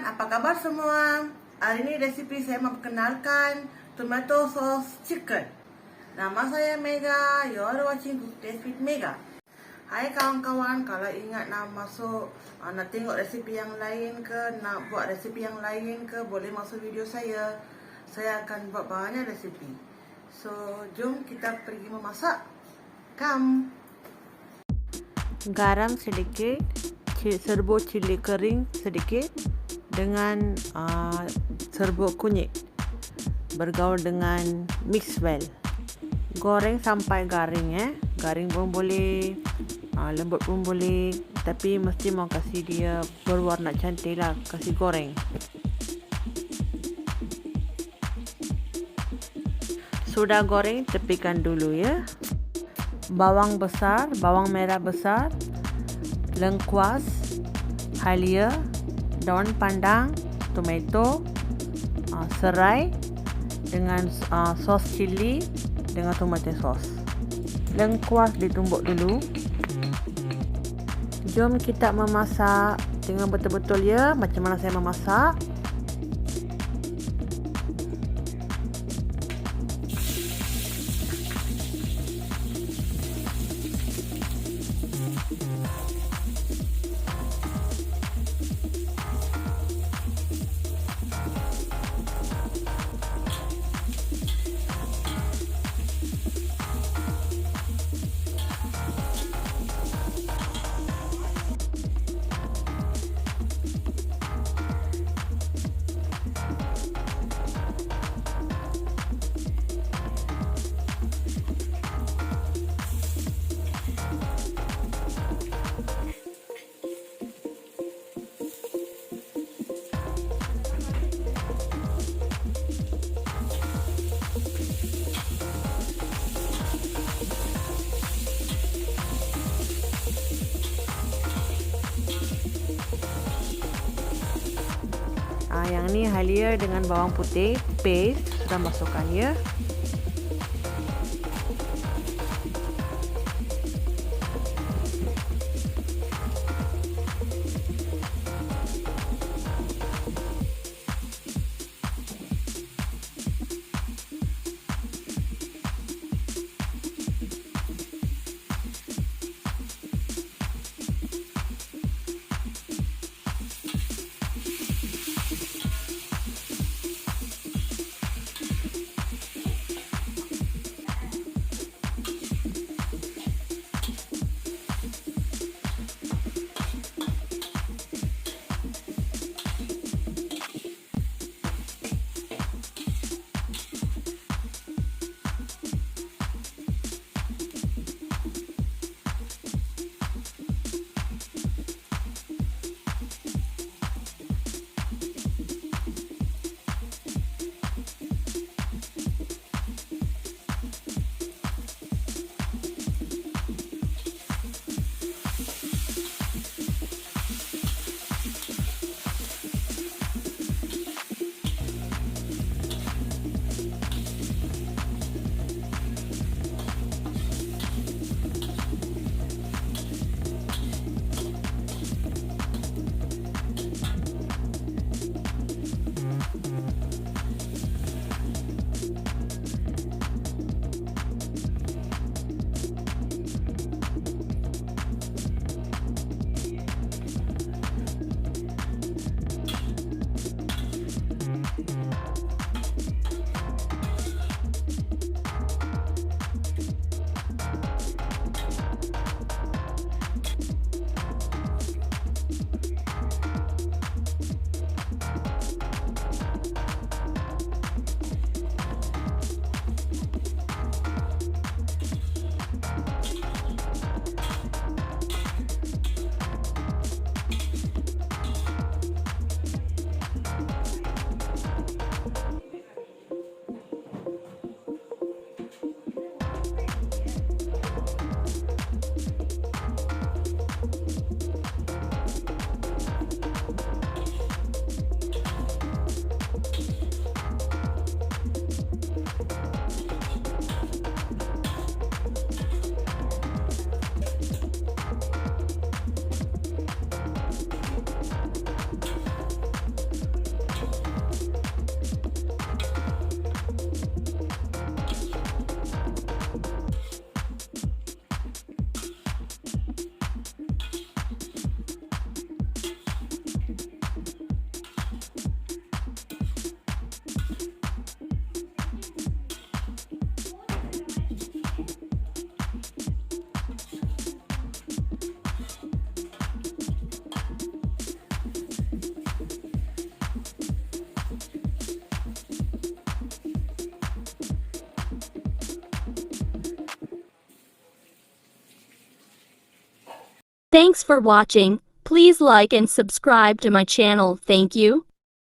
apa kabar semua? Hari ini resipi saya memperkenalkan tomato sauce chicken. Nama saya Mega, you're watching Cook Taste with Mega. Hai kawan-kawan, kalau ingat nak masuk, nak tengok resipi yang lain ke, nak buat resipi yang lain ke, boleh masuk video saya. Saya akan buat banyak resipi. So, jom kita pergi memasak. Come! Garam sedikit, serbuk cili kering sedikit dengan serbuk kunyit, bergaul dengan mix well. Goreng sampai garing garing pun boleh, lembut pun boleh, tapi mesti mau kasih dia berwarna cantik lah, kasih goreng. Sudah goreng, tepikan dulu ya. Bawang besar, bawang merah besar, lengkuas, halia, daun pandang, tomato, serai dengan sos cili dengan tomato sos. Lengkuas ditumbuk dulu. Jom kita memasak dengan betul-betul ya, macam mana saya memasak. Yang ni halia dengan bawang putih paste sudah masukkan ya. Thanks for watching. Please like and subscribe to my channel. Thank you.